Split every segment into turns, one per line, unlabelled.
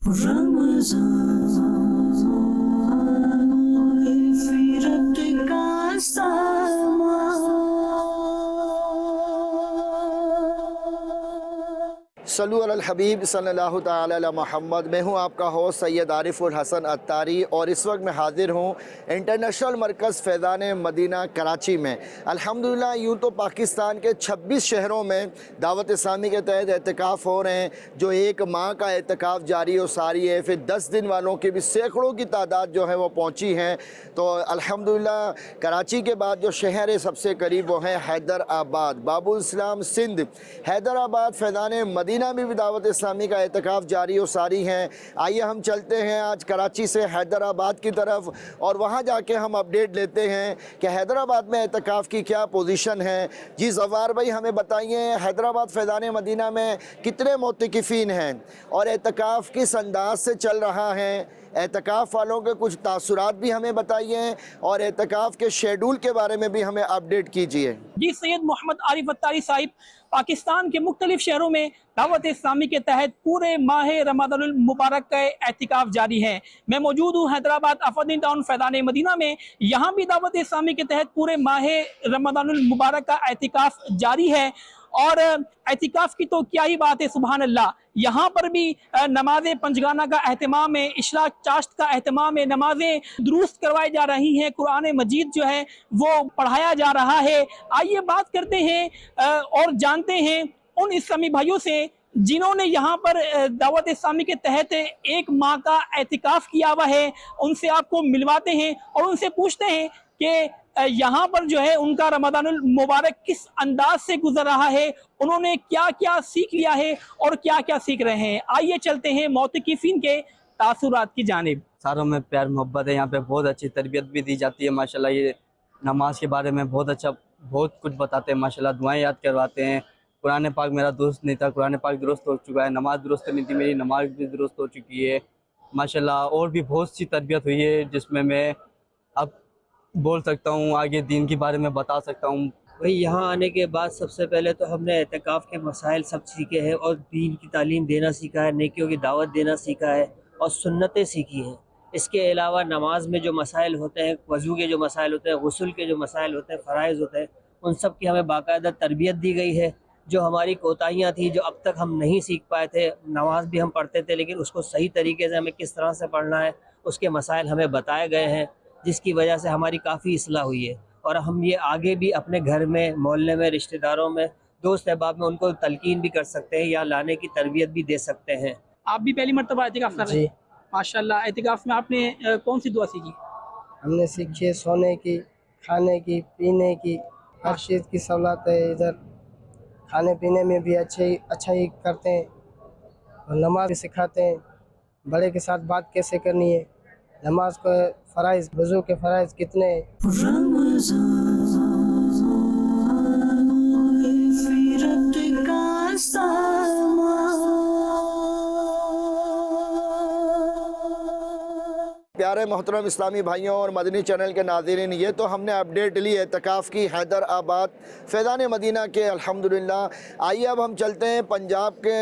صلو علی الحبیب صلی اللہ تعالی علی محمد۔ میں ہوں آپ کا ہوسٹ سید عارف الحسن عطاری، اور اس وقت میں حاضر ہوں انٹرنیشنل مرکز فیضان مدینہ کراچی میں۔ الحمدللہ یوں تو پاکستان کے 26 شہروں میں دعوت اسلامی کے تحت اعتکاف ہو رہے ہیں، جو ایک ماہ کا اعتکاف جاری و ساری ہے۔ پھر 10 دن والوں کی بھی سینکڑوں کی تعداد جو ہے وہ پہنچی ہیں۔ تو الحمدللہ کراچی کے بعد جو شہر ہے سب سے قریب وہ ہے حیدرآباد، باب الاسلام سندھ۔ حیدرآباد فیضان مدینہ میں بھی دعوت اسلامی کا اعتکاف جاری و ساری ہے۔ آئیے ہم چلتے ہیں آج کراچی سے حیدرآباد کی طرف، اور وہاں جا کے ہم اپڈیٹ لیتے ہیں کہ حیدرآباد میں اعتکاف کی کیا پوزیشن ہے۔ جی زوار بھائی ہمیں بتائیے، حیدرآباد فیضان مدینہ میں کتنے معتکفین ہیں اور اعتکاف کس انداز سے چل رہا ہے؟ اعتکاف والوں کے کچھ تاثرات بھی ہمیں بتائیے، اور اعتکاف کے شیڈول کے بارے میں بھی ہمیں اپڈیٹ کیجیے۔
جی سید محمد عارف عطاری صاحب، پاکستان کے مختلف شہروں میں دعوت اسلامی کے تحت پورے ماہ رمضان المبارک کا اعتکاف جاری ہے۔ میں موجود ہوں حیدرآباد آفرین ٹاؤن فیضان مدینہ میں۔ یہاں بھی دعوت اسلامی کے تحت پورے ماہ رمضان المبارک کا اعتکاف جاری ہے، اور اعتکاف کی تو کیا ہی بات ہے، سبحان اللہ۔ یہاں پر بھی نماز پنجگانہ کا اہتمام ہے، اشراق چاشت کا اہتمام ہے، نمازیں درست کروائی جا رہی ہیں، قرآن مجید جو ہے وہ پڑھایا جا رہا ہے۔ آئیے بات کرتے ہیں اور جانتے ہیں ان اسلامی بھائیوں سے جنہوں نے یہاں پر دعوت اسلامی کے تحت ایک ماہ کا اعتکاف کیا ہوا ہے۔ ان سے آپ کو ملواتے ہیں اور ان سے پوچھتے ہیں کہ یہاں پر جو ہے ان کا رمضان المبارک کس انداز سے گزر رہا ہے، انہوں نے کیا کیا سیکھ لیا ہے اور کیا کیا سیکھ رہے ہیں۔ آئیے چلتے ہیں معتکفین کے تاثرات کی جانب۔
ساروں میں پیار محبت ہے، یہاں پہ بہت اچھی تربیت بھی دی جاتی ہے ماشاءاللہ۔ یہ نماز کے بارے میں بہت کچھ بتاتے ہیں ماشاءاللہ، دعائیں یاد کرواتے ہیں۔ قرآن پاک میرا درست نہیں تھا، قرآن پاک درست ہو چکا ہے، نماز درست نہیں تھی، میری نماز بھی درست ہو چکی ہے ماشاءاللہ۔ اور بھی بہت سی تربیت ہوئی ہے جس میں اب بول سکتا ہوں، آگے دین کے بارے میں بتا سکتا ہوں۔
بھئی یہاں آنے کے بعد سب سے پہلے تو ہم نے اعتکاف کے مسائل سب سیکھے ہیں، اور دین کی تعلیم دینا سیکھا ہے، نیکیوں کی دعوت دینا سیکھا ہے، اور سنتیں سیکھی ہیں۔ اس کے علاوہ نماز میں جو مسائل ہوتے ہیں، وضو کے جو مسائل ہوتے ہیں، غسل کے جو مسائل ہوتے ہیں، فرائض ہوتے ہیں، ان سب کی ہمیں باقاعدہ تربیت دی گئی ہے۔ جو ہماری کوتاہیاں تھیں، جو اب تک ہم نہیں سیکھ پائے تھے، نماز بھی ہم پڑھتے تھے لیکن اس کو صحیح طریقے سے ہمیں کس طرح سے پڑھنا ہے، اس کے مسائل ہمیں بتائے گئے ہیں، جس کی وجہ سے ہماری کافی اصلاح ہوئی ہے۔ اور ہم یہ آگے بھی اپنے گھر میں، محلے میں، رشتہ داروں میں، دوست احباب میں ان کو تلقین بھی کر سکتے ہیں، یا لانے کی تربیت بھی دے سکتے ہیں۔
آپ بھی پہلی مرتبہ اعتکاف کر رہے ہیں؟ ماشاءاللہ۔ اعتکاف میں آپ نے کون سی دعا سیکھی؟
ہم نے سیکھی ہے سونے کی، کھانے کی، پینے کی، ہر چیز کی سہولت ہے ادھر۔ کھانے پینے میں بھی اچھا ہی کرتے ہیں، اور نماز بھی سکھاتے ہیں، بڑے کے ساتھ بات کیسے کرنی ہے، نماز کو فرائض، وضو کے فرائض کتنے ہیں۔
پیارے محترم اسلامی بھائیوں اور مدنی چینل کے ناظرین، یہ تو ہم نے اپڈیٹ لی اعتکاف کی حیدرآباد فیضان مدینہ کے الحمدللہ۔ آئیے اب ہم چلتے ہیں پنجاب کے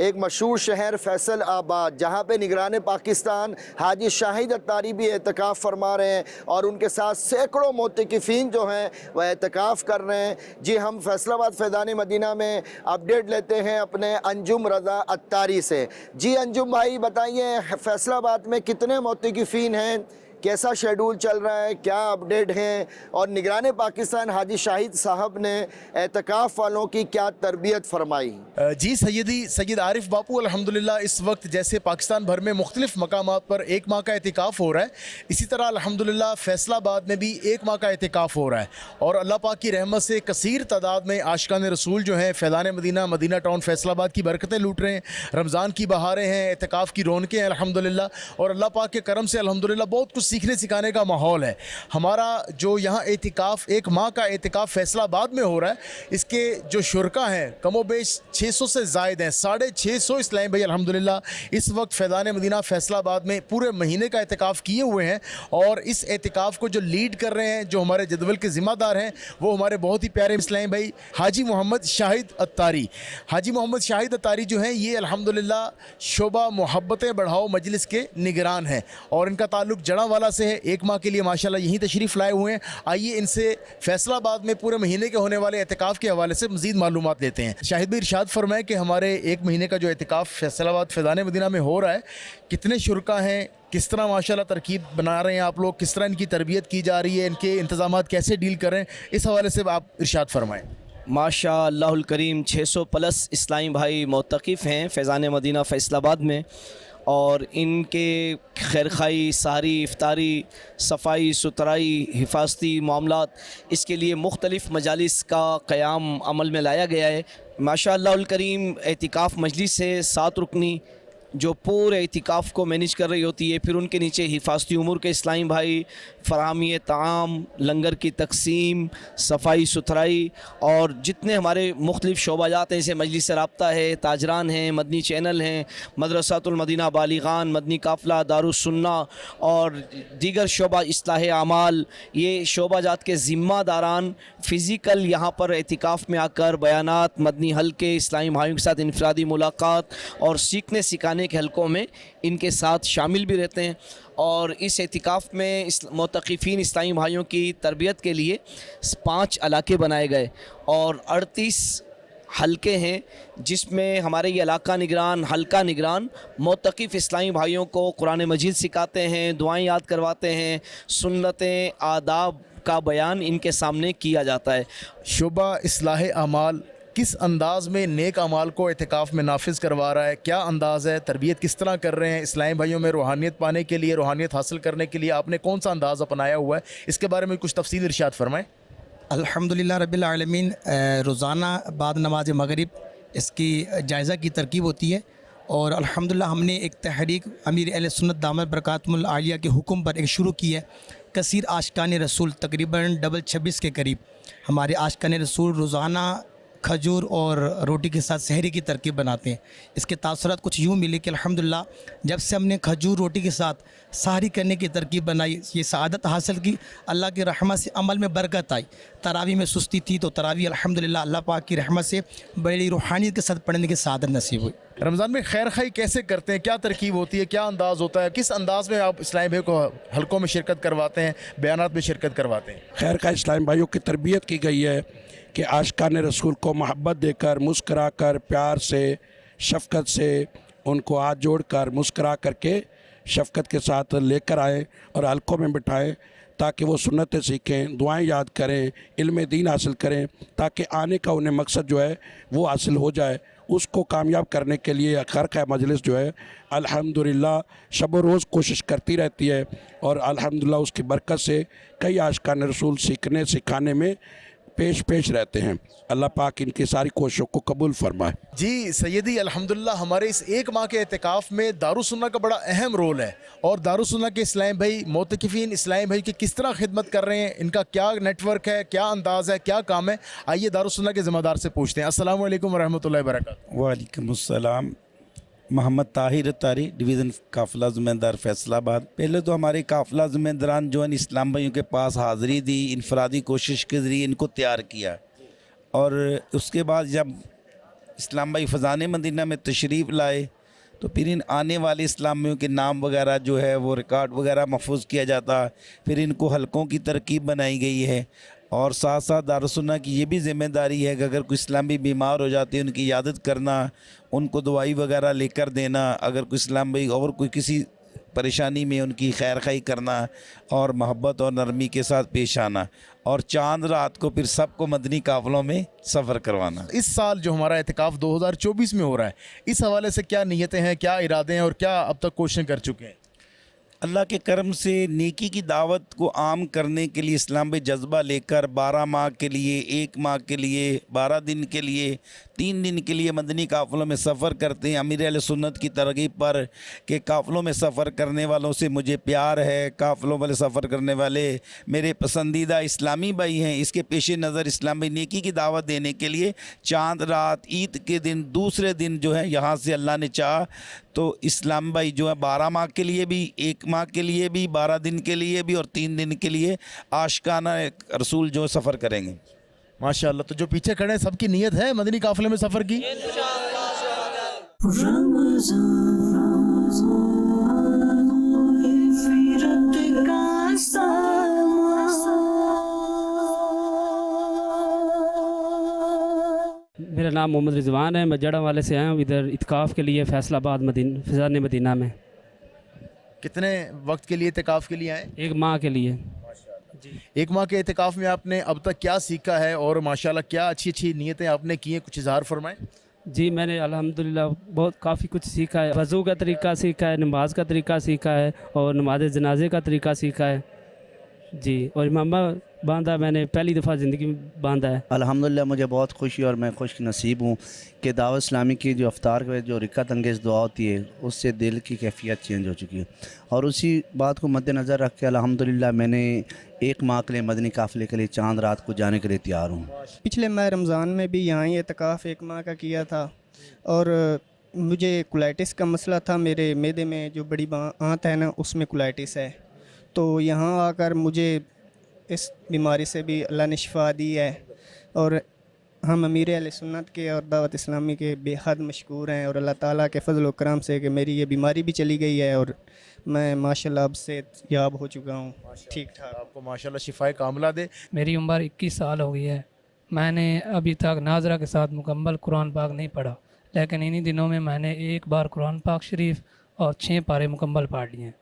ایک مشہور شہر فیصل آباد، جہاں پہ نگران پاکستان حاجی شاہد عطاری بھی اعتکاف فرما رہے ہیں، اور ان کے ساتھ سینکڑوں معتکفین جو ہیں وہ اعتکاف کر رہے ہیں۔ جی ہم فیصل آباد فیضان مدینہ میں اپڈیٹ لیتے ہیں اپنے انجم رضا عطاری سے۔ جی انجم بھائی بتائیے، فیصل آباد میں کتنے معتکفین ہیں، کیسا شیڈول چل رہا ہے، کیا اپڈیٹ ہیں، اور نگران پاکستان حاجی شاہد صاحب نے اعتکاف والوں کی کیا تربیت فرمائی؟
جی سید عارف باپو، الحمدللہ اس وقت جیسے پاکستان بھر میں مختلف مقامات پر ایک ماہ کا اعتکاف ہو رہا ہے، اسی طرح الحمدللہ فیصل آباد میں بھی ایک ماہ کا اعتکاف ہو رہا ہے، اور اللہ پاک کی رحمت سے کثیر تعداد میں عاشقان رسول جو ہیں فیضان مدینہ، مدینہ ٹاؤن فیصل آباد کی برکتیں لوٹ رہے ہیں۔ رمضان کی بہاریں ہیں، اعتکاف کی رونقیں ہیں الحمدللہ، اور اللہ پاک کے کرم سے الحمدللہ بہت کچھ सीखने सिखाने का माहौल है। हमारा जो यहाँ एतिकाफ़, एक माह का एतिकाफ़ फैसलाबाद में हो रहा है, इसके जो शुरका हैं कमोबेश 600 से ज़ायद हैं, 650 इस्लामी भाई अल्हम्दुलिल्लाह इस वक्त फैज़ान मदीना फैसलाबाद में पूरे महीने का एतिकाफ़ किए हुए हैं। और इस एतिकाफ़ को जो लीड कर रहे हैं, जो हमारे जदवल के ज़िम्मेदार हैं, वो हमारे बहुत ही प्यारे इस्लामी भाई हाजी मोहम्मद शाहिद अत्तारी। हाजी मोहम्मद शाहिद अत्तारी जो हैं ये अल्हम्दुलिल्लाह शोबा मोहब्बतें बढ़ाओ मजलिस के निगरान हैं और इनका ताल्लुक़ जड़ावाला से है। एक माह के लिए माशाल्लाह यहीं तशरीफ़ लाए हुए हैं। आइए इनसे फैसलाबाद में पूरे महीने के होने वाले एतिकाफ़ के हवाले से मज़ीद मालूमात लेते हैं। शाहिद भाई इरशाद फरमाएं कि हमारे एक महीने का जो एतिकाफ़ फैसलाबाद फैज़ान मदीना में हो रहा है, कितने शुरका हैं, किस तरह माशाल्लाह तरकीब बना रहे हैं आप लोग, किस तरह इनकी तरबियत की जा रही है, इनके इंतज़ामात कैसे डील कर रहे हैं, इस हवाले से आप इरशाद फरमाएं।
माशाअल्लाहुल करीम 600 प्लस इस्लामी भाई मोतक़िफ़ हैं फैज़ान मदीना फैसलाबाद में, और इनके खैरखाई, सारी, इफ्तारी, सफाई सुथराई, हिफाजती मामलात, इसके लिए मुख्तलिफ़ मजालिस का क़याम अमल में लाया गया है। माशाअल्लाहुल करीम एतिकाफ़ मजलिस है 7 रुकनी जो पूरे एतिकाफ़ को मैनेज कर रही होती है। फिर उनके नीचे हिफाजती उमूर के इस्लामी भाई, फ़राहमी ताम, लंगर की तकसीम, सफाई सुथराई, और जितने हमारे मुख्तलिफ़ शोबाजात हैं जैसे मजलिस राब्ता है, ताजरान हैं, मदनी चैनल हैं, मदरसातुल मदीना बालिगान, मदनी काफ़िला, दारुस्सुन्ना और दीगर शोबा इस्लाह आमाल, ये शोबाजात के ज़िम्मेदारान फ़िज़िकल यहाँ पर एतिकाफ़ में आकर बयानात, मदनी हल्के, इस्लामी भाइयों के साथ इनफरादी मुलाकात और सीखने सिखाने के हलकों में इनके साथ शामिल भी रहते हैं। और इस एतिकाफ़ में मोतक़िफ़ीन इस्लामी भाइयों की तरबियत के लिए 5 इलाके बनाए गए और 38 हलके हैं, जिसमें हमारे ये इलाका निगरान, हलका निगरान मोतक़िफ़ इस्लामी भाइयों को कुरान मजीद सिखाते हैं, दुआएं याद करवाते हैं, सुन्नतें, आदाब का बयान इनके सामने किया जाता है।
शोबा इस्लाह अमाल किस अंदाज़ में नेक अमाल को एतिकाफ़ में नाफिज करवा रहा है, क्या अंदाज़ है, तरबियत किस तरह कर रहे हैं इस्लामी भाइयों में रूहानियत पाने के लिए, रूहानियत हासिल करने के लिए आपने कौन सा अंदाज़ अपनाया हुआ है, इसके बारे में कुछ तफसील इरशाद फरमाएँ।
अल्हम्दुलिल्लाह रब्बिल आलमीन, रोज़ाना बाद नमाज मगरिब इसकी जायज़ा की तरकीब होती है और अल्हम्दुलिल्लाह हमने एक तहरीक अमीर अहले सुन्नत दामत बरकातुहुल आलिया के हुक्म पर एक शुरू की है। कसीर आशिकान रसूल तकरीबन 26 के करीब हमारे आशिकान रसूल रोज़ाना खजूर और रोटी के साथ सहरी की तरकीब बनाते हैं। इसके तासुरात कुछ यूँ मिले कि अल्हम्दुलिल्लाह जब से हमने खजूर रोटी के साथ सहरी करने की तरकीब बनाई, ये सआदत हासिल की, अल्लाह की रहमत से अमल में बरकत आई। तरावी में सुस्ती थी तो तरावी अल्हम्दुलिल्लाह अल्लाह पाक की रहमत से बड़ी रूहानियत के साथ पढ़ने की सआदत नसीब हुई।
रमज़ान में खैर खाई कैसे करते हैं, क्या तरकीब होती है, क्या अंदाज़ होता है, किस अंदाज़ में आप इस्लामी भाई को हलकों में शिरकत करवाते हैं, बयानात में शिरकत करवाते हैं।
खैर खा इस्लामी भाइयों की तरबियत की गई है कि आशिकान रसूल को मोहब्बत देकर, मुस्करा कर, प्यार से, शफ़क़त से उनको हाथ जोड़ कर, मुस्करा करके शफ़क़त के साथ लेकर आएँ और हलकों में बिठाएँ ताकि वो सुन्नतें सीखें, दुआएं याद करें, इल्म दीन हासिल करें, ताकि आने का उन्हें मकसद जो है वो हासिल हो जाए। उसको कामयाब करने के लिए खैर मजलिस जो है अल्हम्दुलिल्लाह शब रोज़ कोशिश करती रहती है और अल्हम्दुलिल्लाह उसकी बरकत से कई आशिकान रसूल सीखने सिखाने में पेश रहते हैं। अल्लाह पाक इनकी सारी कोशिशों को कबूल फरमाए।
जी सैयदी, अल्हम्दुलिल्लाह हमारे इस एक माह के एतिकाफ़ में दारुस्सुन्ना का बड़ा अहम रोल है और दारुस्सुन्ना के इस्लामी भाई, मोतक़िफ़ीन इस्लामी भाई की किस तरह खिदमत कर रहे हैं, इनका क्या नेटवर्क है, क्या अंदाज़ है, क्या काम है, आइए दारुस्सुन्ना के ज़िम्मेदार से पूछते हैं। अस्सलामु अलैकुम वरहमतुल्लाहि वबरकातुहू।
वालेकुम अस्सलाम। मोहम्मद ताहिर तारी, डिवीज़न काफ़िला ज़िम्मेदार फैसलाबाद। पहले तो हमारे काफ़िला ज़िम्मेदारान जो है इस्लाम भाइयों के पास हाज़िरी दी, इनफरादी कोशिश के ज़रिए इनको तैयार किया और उसके बाद जब इस्लाम भाई फ़ैज़ान मदीना में तशरीफ़ लाए तो फिर इन आने वाले इस्लामियों के नाम वगैरह जो है वो रिकॉर्ड वगैरह महफूज किया जाता, फिर इनको हलकों की तरकीब बनाई गई है और साथ साथ दारुस्सुन्ना की ये भी ज़िम्मेदारी है कि अगर कोई इस्लामी बीमार हो जाते हैं उनकी इयादत करना, उनको दवाई वगैरह लेकर देना, अगर कोई इस्लाम भाई और कोई किसी परेशानी में उनकी खैर खाई करना और मोहब्बत और नरमी के साथ पेश आना और चांद रात को फिर सबको मदनी काफ़िलों में सफ़र करवाना।
इस साल जो हमारा एतिकाफ़ 2024 में हो रहा है, इस हवाले से क्या नीयतें हैं, क्या इरादे हैं और क्या अब तक कोशिशें कर चुके हैं?
अल्लाह के करम से नेकी की दावत को आम करने के लिए इस्लाम में जज्बा लेकर 12 माह के लिए, 1 माह के लिए, 12 दिन के लिए, 3 दिन के लिए मदनी काफ़िलों में सफ़र करते हैं। अमीर अहले सुन्नत की तरगीब पर कि काफ़िलों में सफ़र करने वालों से मुझे प्यार है, काफ़िलों वाले सफ़र करने वाले मेरे पसंदीदा इस्लामी भाई हैं। इसके पेश नज़र इस्लामी नेकी की दावत देने के लिए चांद रात ईद के दिन दूसरे दिन जो है यहाँ से अल्लाह ने चाहा तो इस्लाम भाई जो है 12 माह के लिए भी, 1 माह के लिए भी, 12 दिन के लिए भी और 3 दिन के लिए आशिकाना रसूल जो सफ़र करेंगे।
माशाअल्लाह। तो जो पीछे खड़े हैं सबकी नीयत है मदनी काफ़िले में सफ़र की?
मेरा नाम मोहम्मद रिजवान है, मैं जड़ा वाले से आया हूँ इधर इत्काफ़ के लिए फैसलाबाद फ़ैज़ान मदीना में।
कितने वक्त के लिए इत्काफ़ के लिए आए?
1 माह के लिए।
1 माह के इत्काफ़ में आपने अब तक क्या सीखा है और माशाल्लाह क्या अच्छी अच्छी नीयतें आपने की हैं, कुछ इज़हार फरमाएं।
जी, मैंने अल्हम्दुलिल्लाह बहुत काफ़ी कुछ सीखा है। वज़ू का तरीका सीखा है, नमाज का तरीका सीखा है और नमाज जनाजे का तरीका सीखा है जी। और इमामा बांधा मैंने पहली दफ़ा ज़िंदगी में बांधा है।
अल्हम्दुलिल्लाह मुझे बहुत खुशी और मैं खुश नसीब हूँ कि दावत इस्लामी की जो अफ्तार में जो रिक्कत अंगेज़ दुआ होती है उससे दिल की कैफियत चेंज हो चुकी है। और उसी बात को मद्देनज़र रख के अल्हम्दुलिल्लाह मैंने 1 माह के लिए मदनी काफ़िले के लिए चांद रात को जाने के लिए तैयार हूँ।
पिछले माह रमज़ान में भी यहाँ ही इत्काफ़ 1 माह का किया था और मुझे कोलाइटिस का मसला था। मेरे मैदे में जो बड़ी आंत है ना उसमें कोलाइटिस है, तो यहाँ आकर मुझे इस बीमारी से भी अल्लाह ने शिफा दी है और हम अमीर अहले सुन्नत के और दावत इस्लामी के बेहद मशकूर हैं और अल्लाह ताला के फजल व करम से कि मेरी ये बीमारी भी चली गई है और मैं माशाल्लाह अब से याब हो चुका हूँ, ठीक ठाक।
आपको माशाल्लाह शिफाए कामला दे।
मेरी उम्र 21 साल हो गई है। मैंने अभी तक नाजरा के साथ मुकम्मल कुरान पाक नहीं पढ़ा, लेकिन इन्हीं दिनों में मैंने 1 बार कुरान पाक शरीफ और 6 पारे मुकम्मल पढ़ लिए हैं।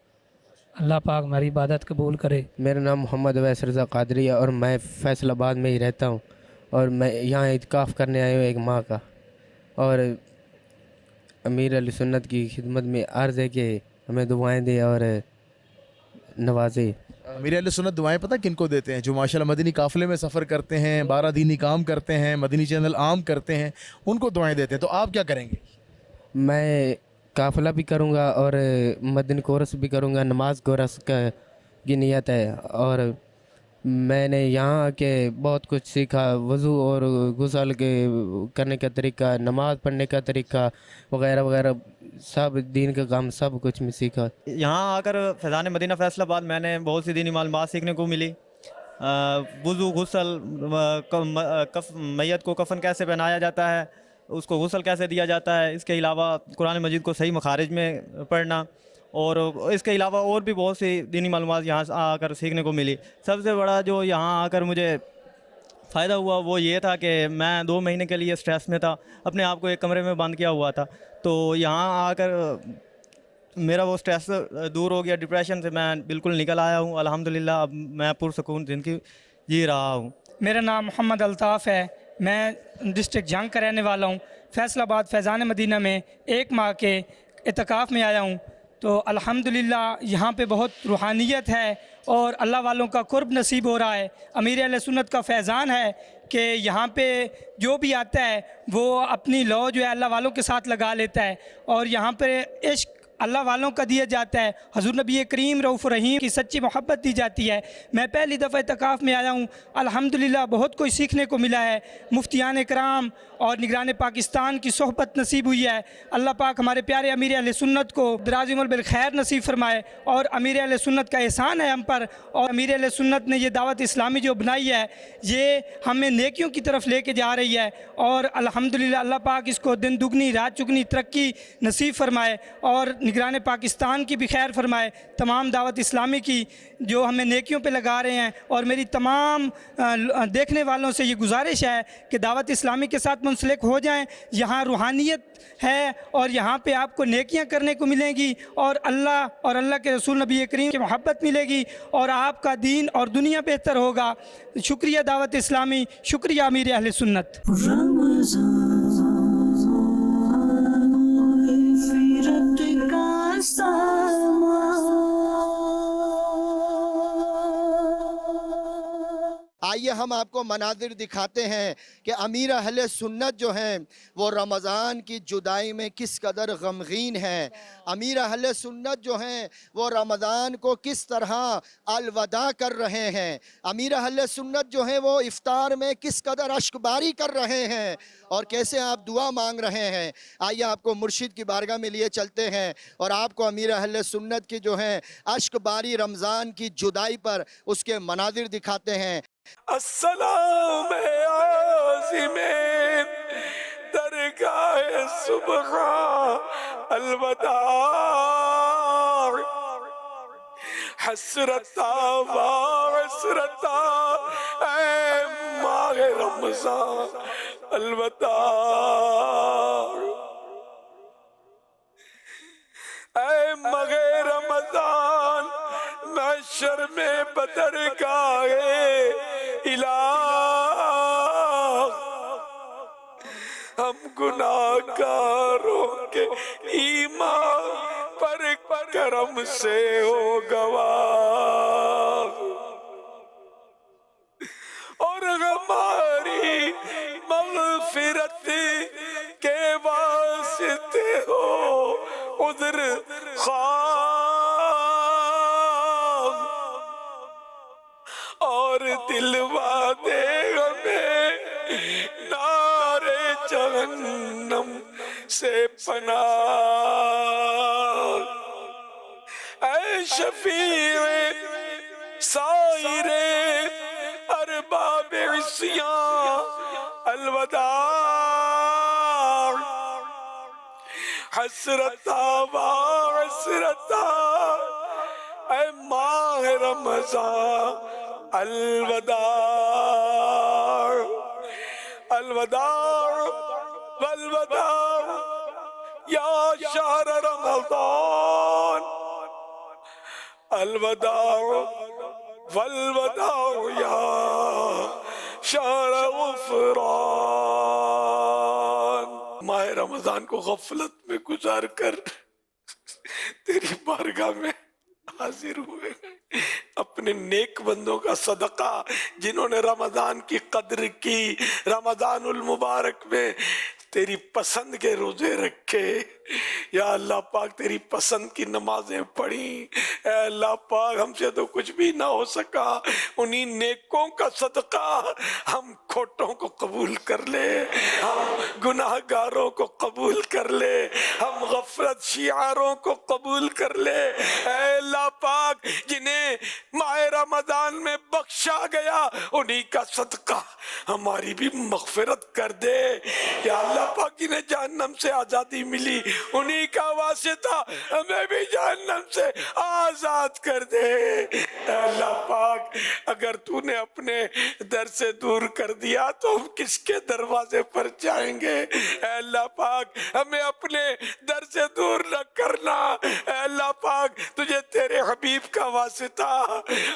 अल्लाह पाक मेरी इबादत कबूल करे।
मेरा नाम मोहम्मद अवैस रज़ा कादरी है और मैं फैसलाबाद में ही रहता हूँ और मैं यहाँ इत्काफ़ करने आया हूँ 1 माह का और अमीर अहले सुन्नत की खिदमत में अर्ज़ है कि हमें दुआएं दे और नवाजे।
अमीर अहले सुन्नत दुआएं पता किनको देते हैं? जो माशाल्लाह मदनी काफ़िले में सफ़र करते हैं, 12 दीनी काम करते हैं, मदनी चैनल आम करते हैं, उनको दुआएं देते हैं। तो आप क्या करेंगे?
मैं काफ़िला भी करूँगा और मदनी कोरस भी करूँगा, नमाज कोरस की नियत है। और मैंने यहाँ आके बहुत कुछ सीखा, वज़ू और गुस्ल के करने का तरीका, नमाज़ पढ़ने का तरीका वगैरह वगैरह, सब दीन का काम सब कुछ मैं सीखा।
यहाँ आकर फैज़ान मदीना फैसलाबाद मैंने बहुत सी दीनी मालूमात सीखने को मिली। वज़ू, गुस्ल, मैयत को कफ़न कैसे पहनाया जाता है, उसको गुस्ल कैसे दिया जाता है, इसके अलावा कुरान मजीद को सही मखारिज में पढ़ना और इसके अलावा और भी बहुत सी दीनी मालूमात यहाँ आकर सीखने को मिली। सबसे बड़ा जो यहाँ आकर मुझे फ़ायदा हुआ वो ये था कि मैं 2 महीने के लिए स्ट्रेस में था, अपने आप को एक कमरे में बंद किया हुआ था। तो यहाँ आकर मेरा वो स्ट्रेस दूर हो गया, डिप्रेशन से मैं बिल्कुल निकल आया हूँ। अल्हम्दुलिल्लाह अब मैं पुरसकून ज़िंदगी जी रहा हूँ।
मेरा नाम मोहम्मद अल्ताफ़ है, मैं डिस्ट्रिक्ट जंग का रहने वाला हूँ। फैसलाबाद फैज़ान मदीना में 1 माह के इत्काफ़ में आया हूँ। तो अल्हम्दुलिल्लाह यहाँ पे बहुत रूहानियत है और अल्लाह वालों का कुर्ब नसीब हो रहा है। अमीर अहले सुन्नत का फैज़ान है कि यहाँ पे जो भी आता है वो अपनी लौ जो है अल्लाह वालों के साथ लगा लेता है और यहाँ पे इश्क अल्लाह वालों का दिया जाता है। हज़ूर नबी करीम रऊफ़ रहीम की सच्ची मोहब्बत दी जाती है। मैं पहली दफ़ा इत्काफ़ में आया हूँ, अल्हम्दुलिल्लाह बहुत कुछ सीखने को मिला है। मुफ्तियान इकराम और निगरान पाकिस्तान की सोहबत नसीब हुई है। अल्लाह पाक हमारे प्यारे अमीर अहले सुन्नत को दराज़ उम्र बिल खैर नसीब फरमाए और अमीर अहले सुन्नत का एहसान है हम पर। और अमीर अहले सुन्नत ने ये दावत इस्लामी जो बनाई है ये हमें नेकियों की तरफ लेके जा रही है और अल्हम्दुलिल्लाह अल्लाह पाक इसको दिन दुगनी रात चुगनी तरक्की नसीब फरमाए और निगरान पाकिस्तान की भी खैर फरमाए। तमाम दावत इस्लामी की जो हमें नेकियों पे लगा रहे हैं और मेरी तमाम देखने वालों से ये गुजारिश है कि दावत इस्लामी के साथ मुंसलिक हो जाएं। यहाँ रूहानियत है और यहाँ पे आपको नेकियां करने को मिलेंगी और अल्लाह के रसूल नबी करीम की मोहब्बत मिलेगी और आपका दीन और दुनिया बेहतर होगा। शुक्रिया दावत इस्लामी, शुक्रिया अमीर अहले सुन्नत।
Sama
آئیے ہم آپ کو مناظر دکھاتے ہیں کہ امیر اہل سنت جو ہیں وہ رمضان کی جدائی میں کس قدر غمگین ہیں، امیر اہل سنت جو ہیں وہ رمضان کو کس طرح الوداع کر رہے ہیں، امیر اہل سنت جو ہیں وہ افطار میں کس قدر اشک باری کر رہے ہیں اور کیسے آپ دعا مانگ رہے ہیں۔ آئیے آپ کو مرشد کی بارگاہ میں لیے چلتے ہیں اور آپ کو امیر اہل سنت کی جو ہیں اشک باری رمضان کی جدائی پر اس کے مناظر دکھاتے ہیں۔
السلام عازم درگاہ سبحان الوداع، حسرتا وحسرتا اے ماہ رمضان الوداع، اے ماہ رمضان محشر میں بدرگاہ الہ، ہم گناہگاروں کے ایمان پر کرم سے ہو گواہ، اور ہماری مغفرت کے واسطے ہو عذر خواہ، اور دلوا دے ہمیں نار جہنم سے پناہ، اے شفیع سائر ارباب عصیان الوداع، حسرتا وحسرتا اے ماہ رمضان الوداع، الوداع والوداع یا شہر رمضان، الوداع والوداع یا شہر غفران۔ ماہ رمضان کو غفلت میں گزار کر تیری بارگاہ میں حاضر ہوئے، اپنے نیک بندوں کا صدقہ جنہوں نے رمضان کی قدر کی، رمضان المبارک میں تیری پسند کے روزے رکھے، یا اللہ پاک تیری پسند کی نمازیں پڑھیں، اے اللہ پاک ہم سے تو کچھ بھی نہ ہو سکا، انہی نیکوں کا صدقہ ہم کھوٹوں کو قبول کر لے، ہم گناہگاروں کو قبول کر لے، ہم غفلت شیعاروں کو قبول کر لے، اے اللہ پاک جنہیں ماہ رمضان میں بخشا گیا انہی کا صدقہ ہماری بھی مغفرت کر دے، یا اللہ پاک جنہیں جہنم سے آزادی ملی انہی کا واسطہ ہمیں بھی جہنم سے آزاد کر دے، اے اللہ پاک اگر تو نے اپنے در سے دور کر دیا تو ہم کس کے دروازے پر جائیں گے، اے اللہ پاک ہمیں اپنے در سے دور نہ کرنا، اے اللہ پاک تجھے تیرے حبیب کا واسطہ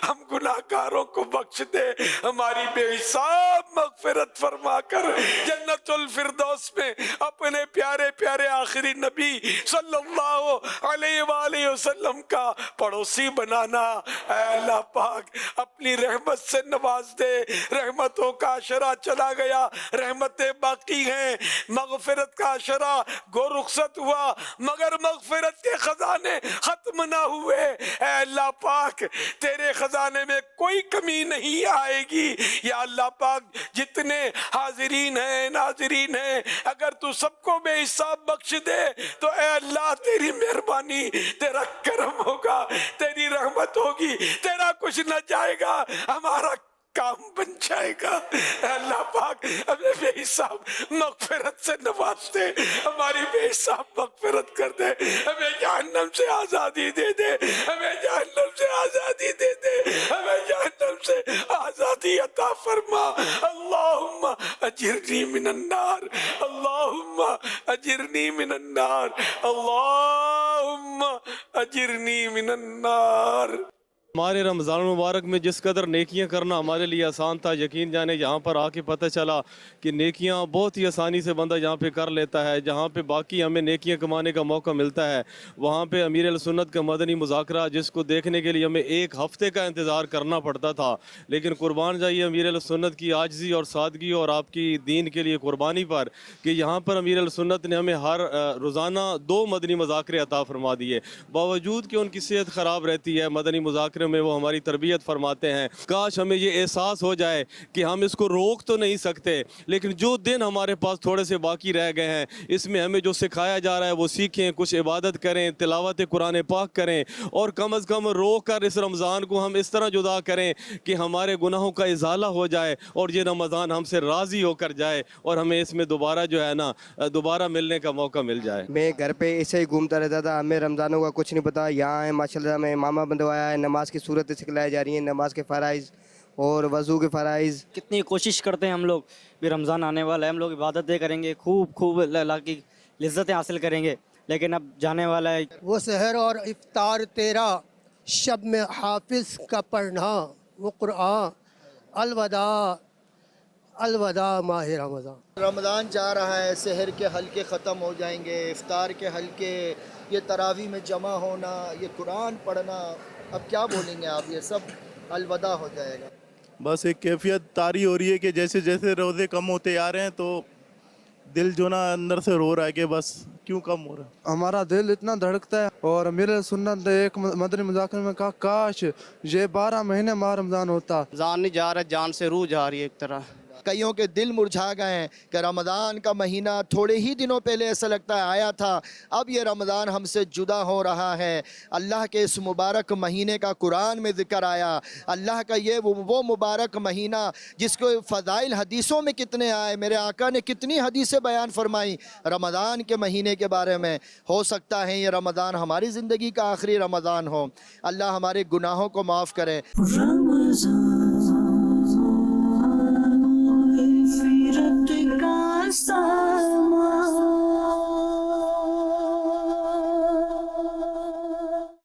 ہم گناہگاروں کو بخش دے، ہماری بے حساب مغفرت فرما کر جنت الفردوس میں اپنے پیارے پیارے آخری نبی صلی اللہ علیہ وآلہ وسلم کا پڑوسی بنانا، اے اللہ پاک اپنی رحمت سے نواز دے، رحمتوں کا عشرہ چلا گیا، رحمتیں باقی ہیں، مغفرت کا عشرہ گو رخصت ہوا مگر مغفرت کے خزانے ختم نہ ہوئے، اے اللہ پاک تیرے خزانے میں کوئی کمی نہیں آئے گی، یا اللہ پاک جتنے حاضرین ہیں ناظرین ہیں اگر تو سب کو بے حساب بخش دے تو اے اللہ تیری مہربانی، تیرا کرم ہوگا، تیری رحمت ہوگی، تیرا کچھ نہ جائے گا، ہمارا کام بن جائے گا، اے اللہ پاک ہمیں بے حساب مغفرت سے نواز دے، ہماری بے حساب مغفرت کر دے، ہمیں جہنم سے آزادی دے دے، ہمیں جہنم سے آزادی دے دے، ہمیں جہنم سے آزادی عطا فرما، اللہم اجرنی من النار، اللہم اجرنی من النار، اللہم اجرنی من النار۔
ہمارے رمضان المبارک میں جس قدر نیکیاں کرنا ہمارے لیے آسان تھا، یقین جانے یہاں پر آ کے پتہ چلا کہ نیکیاں بہت ہی آسانی سے بندہ یہاں پہ کر لیتا ہے. جہاں پہ باقی ہمیں نیکیاں کمانے کا موقع ملتا ہے، وہاں پہ امیر اہل سنت کا مدنی مذاکرہ جس کو دیکھنے کے لیے ہمیں ایک ہفتے کا انتظار کرنا پڑتا تھا. لیکن قربان جائیے امیر اہل سنت کی عاجزی اور سادگی اور آپ کی دین کے لیے قربانی پر کہ یہاں پر امیر اہل سنت نے ہمیں ہر روزانہ 2 مدنی مذاکرے عطا فرما دیے. باوجود کہ ان کی صحت خراب رہتی ہے، مدنی مذاکرے میں وہ ہماری تربیت فرماتے ہیں. کاش ہمیں یہ احساس ہو جائے کہ ہم اس کو روک تو نہیں سکتے، لیکن جو دن ہمارے پاس تھوڑے سے باقی رہ گئے ہیں اس میں ہمیں جو سکھایا جا رہا ہے وہ سیکھیں، کچھ عبادت کریں، تلاوت قرآن پاک کریں، اور کم از کم روک کر اس رمضان کو ہم اس طرح جدا کریں کہ ہمارے گناہوں کا ازالہ ہو جائے اور یہ رمضان ہم سے راضی ہو کر جائے اور ہمیں اس میں دوبارہ جو ہے نا دوبارہ ملنے کا موقع مل جائے.
میں گھر پہ ایسے ہی گھومتا رہتا تھا، ہمیں رمضانوں کا کچھ نہیں پتا. یہاں ہے ماشاءاللہ میں ماما بندوایا ہے، نماز کی صورتیں سکھلائی جا رہی ہیں، نماز کے فرائض اور وضو کے فرائض.
کتنی کوشش کرتے ہیں ہم لوگ، بھی رمضان آنے والا ہے، ہم لوگ عبادتیں کریں گے، خوب اللہ کی لذتیں حاصل کریں گے، لیکن اب جانے والا ہے.
وہ سحر اور افطار تیرا، شب میں حافظ کا پڑھنا وہ قرآن. الوداع الوداع ماہ رمضان.
رمضان جا رہا ہے، سحر کے حلقے ختم ہو جائیں گے، افطار کے حلقے، یہ تراویح میں جمع ہونا، یہ قرآن پڑھنا، اب کیا بولیں گے آپ؟ یہ سب الوداع ہو جائے گا.
بس ایک کیفیت طاری ہو رہی ہے کہ جیسے جیسے روزے کم ہوتے جا رہے ہیں تو دل جو نا اندر سے رو رہا ہے کہ بس کیوں کم ہو رہا ہے.
ہمارا دل اتنا دھڑکتا ہے. اور میرے سنت نے ایک مدنی مذاکرے میں کہا کاش یہ 12 مہینے ماہ رمضان ہوتا.
جان نہیں جا رہا، جان سے روح جا رہی ہے ایک طرح.
کئیوں کے دل مرجھا گئے ہیں کہ رمضان کا مہینہ تھوڑے ہی دنوں پہلے ایسا لگتا ہے آیا تھا، اب یہ رمضان ہم سے جدا ہو رہا ہے. اللہ کے اس مبارک مہینے کا قرآن میں ذکر آیا. اللہ کا یہ وہ مبارک مہینہ جس کو فضائل حدیثوں میں کتنے آئے، میرے آقا نے کتنی حدیثیں بیان فرمائی رمضان کے مہینے کے بارے میں. ہو سکتا ہے یہ رمضان ہماری زندگی کا آخری رمضان ہو. اللہ ہمارے گناہوں کو معاف کرے.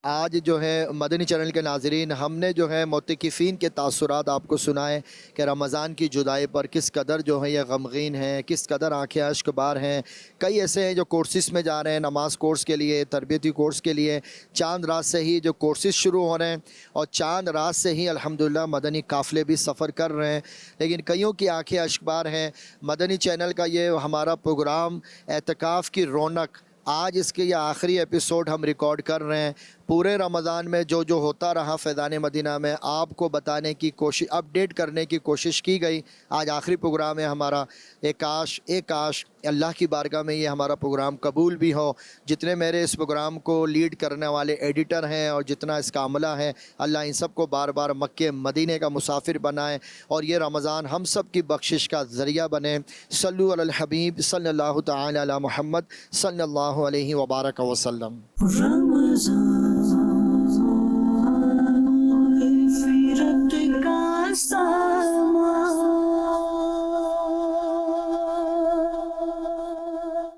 آج جو ہے مدنی چینل کے ناظرین، ہم نے جو ہے معتکفین کے تاثرات آپ کو سنائے کہ رمضان کی جدائی پر کس قدر جو ہے یہ غمگین ہیں، کس قدر آنکھیں اشک بار ہیں. کئی ایسے ہیں جو کورسز میں جا رہے ہیں، نماز کورس کے لیے، تربیتی کورس کے لیے. چاند رات سے ہی جو کورسز شروع ہو رہے ہیں اور چاند رات سے ہی الحمدللہ مدنی قافلے بھی سفر کر رہے ہیں، لیکن کئیوں کی آنکھیں اشک بار ہیں. مدنی چینل کا یہ ہمارا پروگرام اعتکاف کی رونق، آج اس کے یہ آخری ایپیسوڈ ہم ریکارڈ کر رہے ہیں. پورے رمضان میں جو ہوتا رہا فیضان مدینہ میں آپ کو بتانے کی کوشش، اپڈیٹ کرنے کی کوشش کی گئی. آج آخری پروگرام ہے ہمارا. ایک کاش اللہ کی بارگاہ میں یہ ہمارا پروگرام قبول بھی ہو. جتنے میرے اس پروگرام کو لیڈ کرنے والے ایڈیٹر ہیں اور جتنا اس کا عملہ ہے، اللہ ان سب کو بار بار مکہ مدینے کا مسافر بنائے اور یہ رمضان ہم سب کی بخشش کا ذریعہ بنے. صلو علی الحبیب صلی اللہ تعالی علی محمد صلی اللہ علیہ وبارک وسلم.